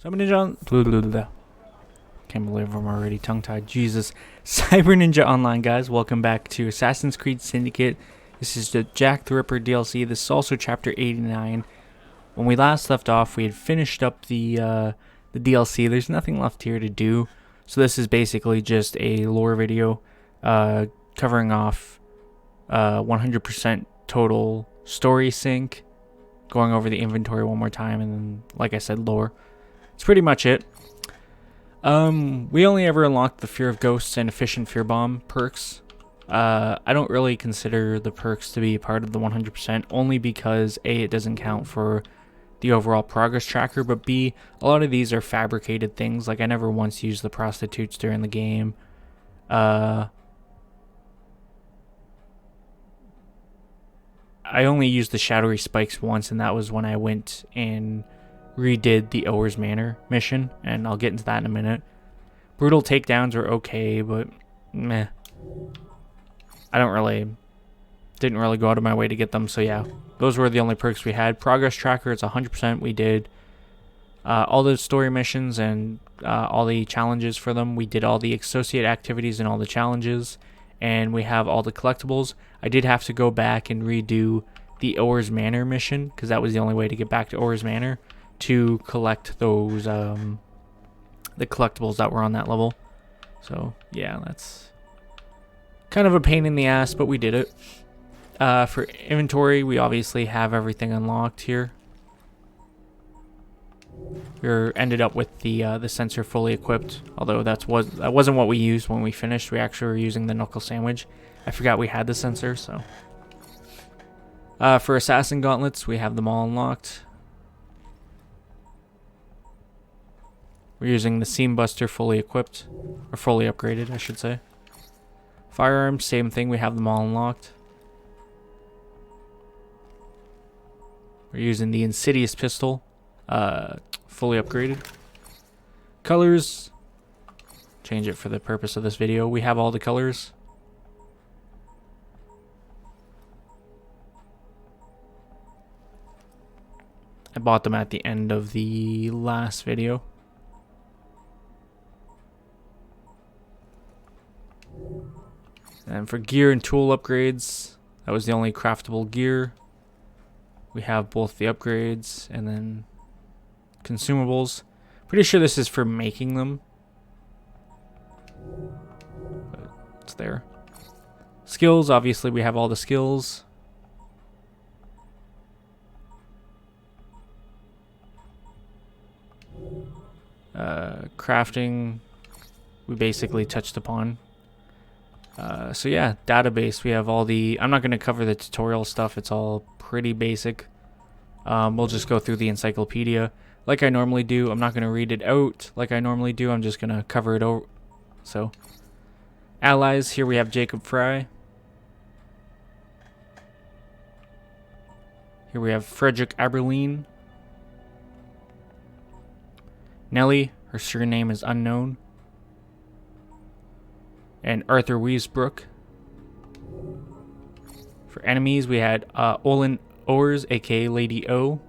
Cyber Ninja. Blah, blah, blah. Can't believe I'm already tongue-tied. Jesus. Cyber Ninja Online, guys. Welcome back to Assassin's Creed Syndicate. This is the Jack the Ripper DLC. This is also Chapter 89. When we last left off, we had finished up the DLC. There's nothing left here to do. So this is basically just a lore video covering off 100% total story sync, going over the inventory one more time, and then, like I said, lore. It's pretty much it. We only ever unlocked the Fear of Ghosts and Efficient Fear Bomb perks. I don't really consider the perks to be part of the 100%, only because A, it doesn't count for the overall progress tracker, but B, a lot of these are fabricated things. Like, I never once used the prostitutes during the game. I only used the shadowy spikes once, and that was when I went and redid the Ower's Manor mission, and I'll get into that in a minute. Brutal takedowns are okay, but meh. Didn't really go out of my way to get them, so yeah. Those were the only perks we had. Progress tracker, it's 100%. We did all the story missions and all the challenges for them. We did all the associate activities and all the challenges, and we have all the collectibles. I did have to go back and redo the Ower's Manor mission, because that was the only way to get back to Ower's Manor, to collect those the collectibles that were on that level. So yeah, that's kind of a pain in the ass, but we did it. For inventory, we obviously have everything unlocked here. We ended up with the sensor fully equipped, although that wasn't what we used when we finished. We actually were using the knuckle sandwich. I forgot we had the sensor, so. For assassin gauntlets, we have them all unlocked. We're using the seam buster fully equipped, or fully upgraded, I should say. Firearms, same thing, we have them all unlocked. We're using the Insidious pistol, fully upgraded. Colors, change it for the purpose of this video. We have all the colors. I bought them at the end of the last video. And for gear and tool upgrades, that was the only craftable gear. We have both the upgrades and then consumables. Pretty sure this is for making them, but it's there. Skills, obviously we have all the skills. Crafting, we basically touched upon. So yeah, database, we have all the, I'm not going to cover the tutorial stuff, it's all pretty basic. We'll just go through the encyclopedia like I normally do. I'm not going to read it out like I normally do, I'm just going to cover it over. So, allies, here we have Jacob Fry. Here we have Frederick Aberline. Nellie, her surname is unknown. And Arthur Weesbrook. For enemies, we had Olin Owers, aka Lady O.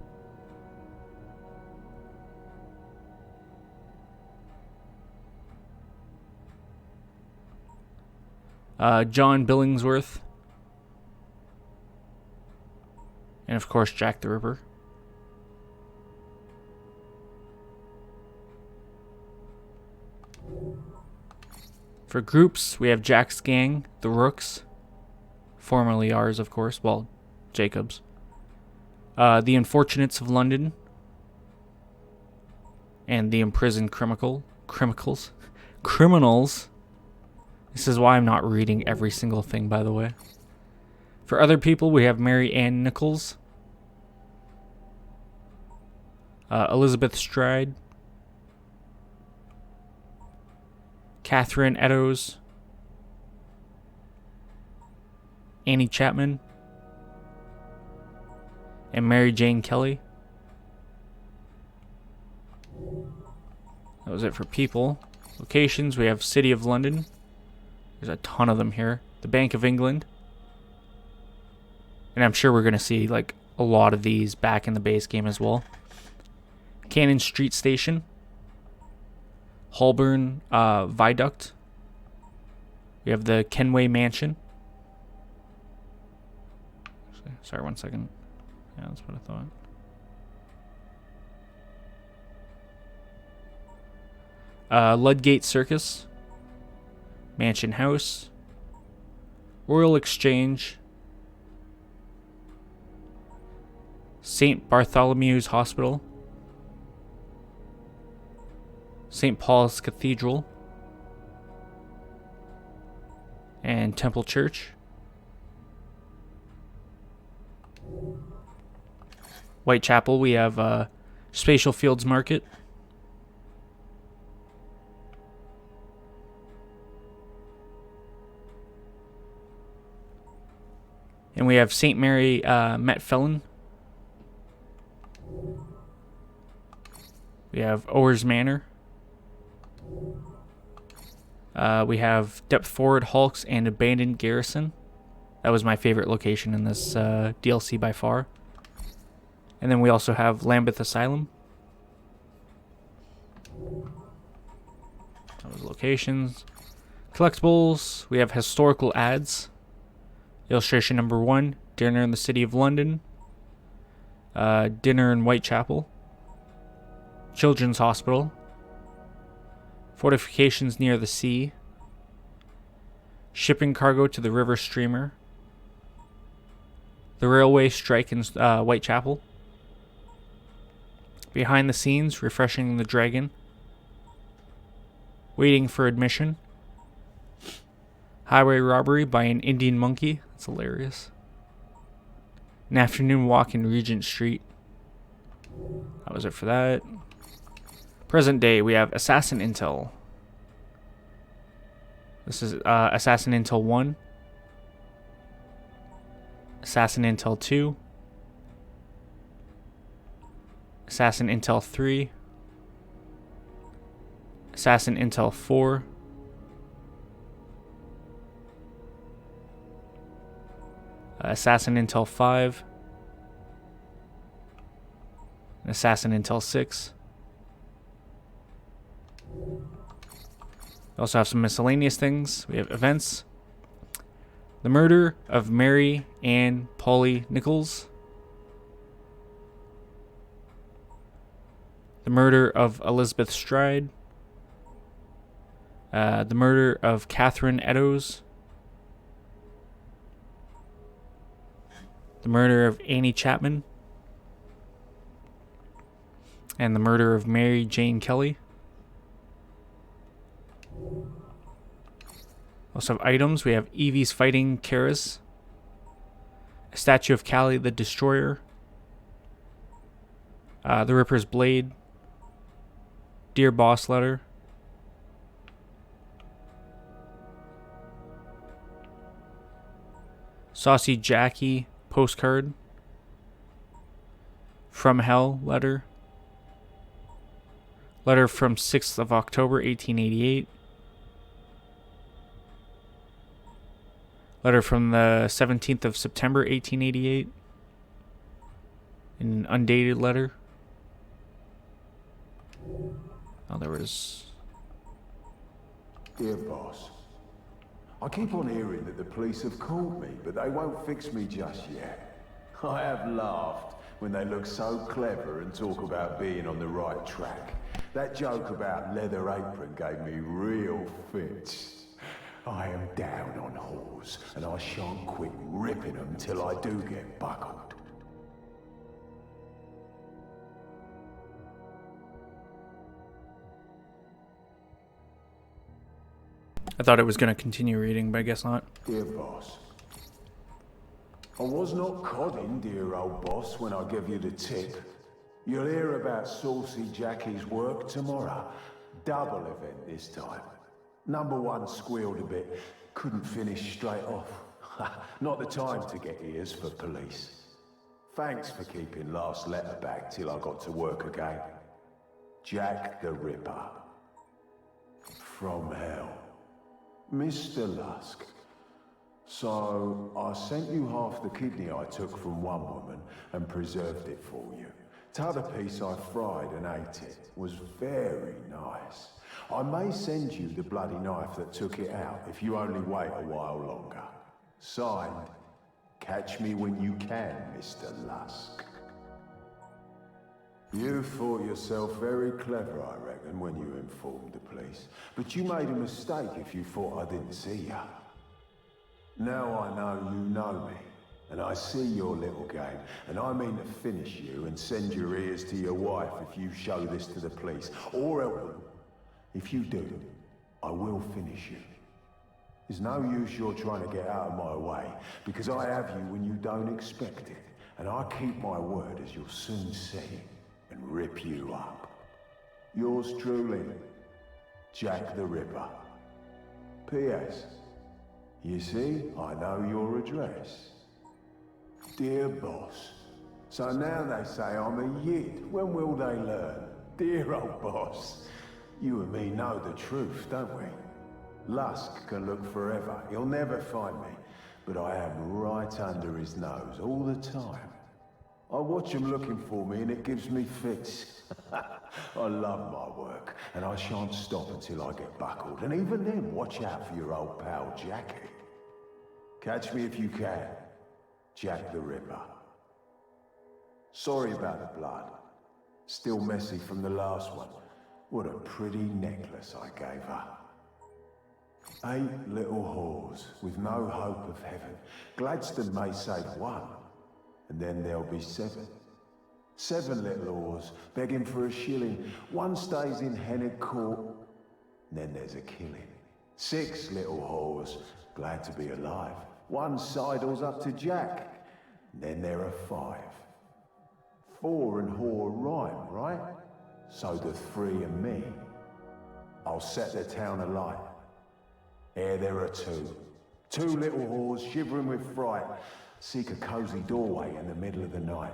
John Billingsworth. And of course, Jack the Ripper. For groups, we have Jack's gang, the Rooks, formerly ours, of course, well, Jacob's. The Unfortunates of London, and the Imprisoned Criminals. This is why I'm not reading every single thing, by the way. For other people, we have Mary Ann Nichols, Elizabeth Stride, Catherine Eddowes, Annie Chapman, and Mary Jane Kelly. That was it for people. Locations, we have City of London. There's a ton of them here. The Bank of England. And I'm sure we're going to see like a lot of these back in the base game as well. Cannon Street Station. Holborn Viaduct. We have the Kenway Mansion. Sorry, 1 second. Yeah, that's what I thought. Ludgate Circus. Mansion House. Royal Exchange. St. Bartholomew's Hospital. St. Paul's Cathedral. And Temple Church. Whitechapel, we have Spatial Fields Market. And we have St. Mary Metfelon. We have Owers Manor. We have Deptford Hulks and Abandoned Garrison. That was my favorite location in this DLC by far. And then we also have Lambeth Asylum. Those locations. Collectibles. We have historical ads. Illustration number 1. Dinner in the City of London. Dinner in Whitechapel. Children's Hospital. Fortifications near the sea. Shipping cargo to the river steamer. The railway strike in Whitechapel. Behind the scenes, refreshing the dragon. Waiting for admission. Highway robbery by an Indian monkey. That's hilarious. An afternoon walk in Regent Street. That was it for that. Present day, we have Assassin Intel. This is Assassin Intel 1. Assassin Intel 2. Assassin Intel 3. Assassin Intel 4. Assassin Intel 5. Assassin Intel 6. We also have some miscellaneous things. We have events. The murder of Mary Ann Polly Nichols. The murder of Elizabeth Stride. The murder of Catherine Eddowes. The murder of Annie Chapman. And the murder of Mary Jane Kelly. Also have items. We have Evie's Fighting Karas. A statue of Callie the Destroyer. The Ripper's Blade. Dear Boss letter. Saucy Jackie postcard. From Hell letter. Letter from 6th of October 1888. Letter from the 17th of September 1888. An undated letter. Oh, there was... Dear boss, I keep on hearing that the police have caught me, but they won't fix me just yet. I have laughed when they look so clever and talk about being on the right track. That joke about leather apron gave me real fits. I am down on whores, and I shan't quit ripping them till I do get buckled. I thought it was going to continue reading, but I guess not. Dear boss, I was not codding, dear old boss, when I give you the tip. You'll hear about Saucy Jackie's work tomorrow. Double event this time. Number 1 squealed a bit. Couldn't finish straight off. Not the time to get ears for police. Thanks for keeping last letter back till I got to work again. Jack the Ripper. From Hell. Mr. Lusk. So, I sent you half the kidney I took from one woman and preserved it for you. T'other piece I fried and ate it was very nice. I may send you the bloody knife that took it out if you only wait a while longer. Signed, catch me when you can, Mr. Lusk. You thought yourself very clever, I reckon, when you informed the police. But you made a mistake if you thought I didn't see ya. Now I know you know me, and I see your little game, and I mean to finish you and send your ears to your wife if you show this to the police, or help them. If you do, I will finish you. There's no use you're trying to get out of my way, because I have you when you don't expect it, and I keep my word, as you'll soon see, and rip you up. Yours truly, Jack the Ripper. P.S. You see, I know your address. Dear boss. So now they say I'm a yid. When will they learn? Dear old boss. You and me know the truth, don't we? Lusk can look forever. He'll never find me. But I am right under his nose all the time. I watch him looking for me and it gives me fits. I love my work, and I shan't stop until I get buckled. And even then, watch out for your old pal Jackie. Catch me if you can. Jack the Ripper. Sorry about the blood. Still messy from the last one. What a pretty necklace I gave her. 8 little whores with no hope of heaven. Gladstone may save one, and then there'll be 7. 7 little whores begging for a shilling. One stays in Hennet Court, and then there's a killing. 6 little whores glad to be alive. One sidles up to Jack, and then there are 5. 4 and whore rhyme, right? So do 3 and me. I'll set the town alight. Here there are 2. 2 little whores shivering with fright seek a cozy doorway in the middle of the night.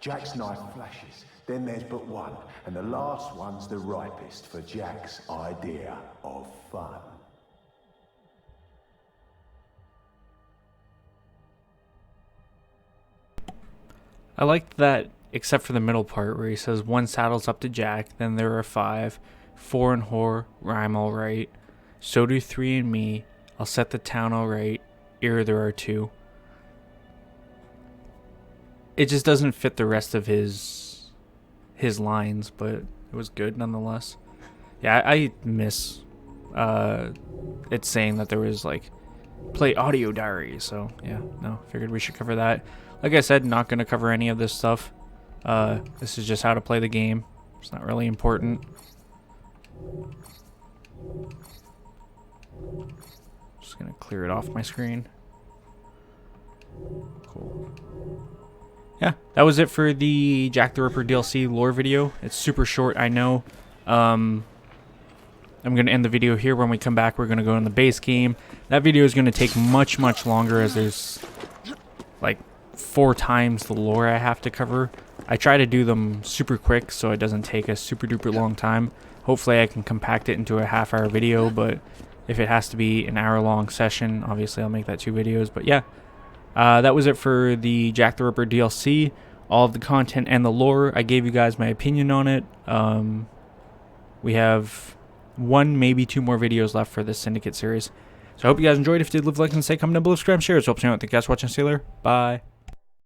Jack's knife flashes, then there's but one, and the last one's the ripest for Jack's idea of fun. I liked that, except for the middle part where he says 1 saddles up to Jack, then there are 5, 4 and whore rhyme all right. So do 3 and me. I'll set the town all right. Here there are 2. It just doesn't fit the rest of his lines, but it was good nonetheless. Yeah, I miss it saying that there was like play audio diary. So yeah, no, figured we should cover that. Like I said, not going to cover any of this stuff. This is just how to play the game. It's not really important. Just going to clear it off my screen. Cool. Yeah, that was it for the Jack the Ripper DLC lore video. It's super short, I know. I'm going to end the video here. When we come back, we're going to go in the base game. That video is going to take much, much longer, as there's like 4 times the lore I have to cover. I try to do them super quick so it doesn't take a super duper long time. Hopefully I can compact it into a half-hour video, but if it has to be an hour-long session, obviously I'll make that 2 videos. But yeah, that was it for the Jack the Ripper DLC. All of the content and the lore, I gave you guys my opinion on it. We have 1, maybe 2 more videos left for this Syndicate series. So I hope you guys enjoyed. If you did, leave a like and say, comment down below, subscribe, share. It's helps me out. Thank you guys for watching. See you later. Bye.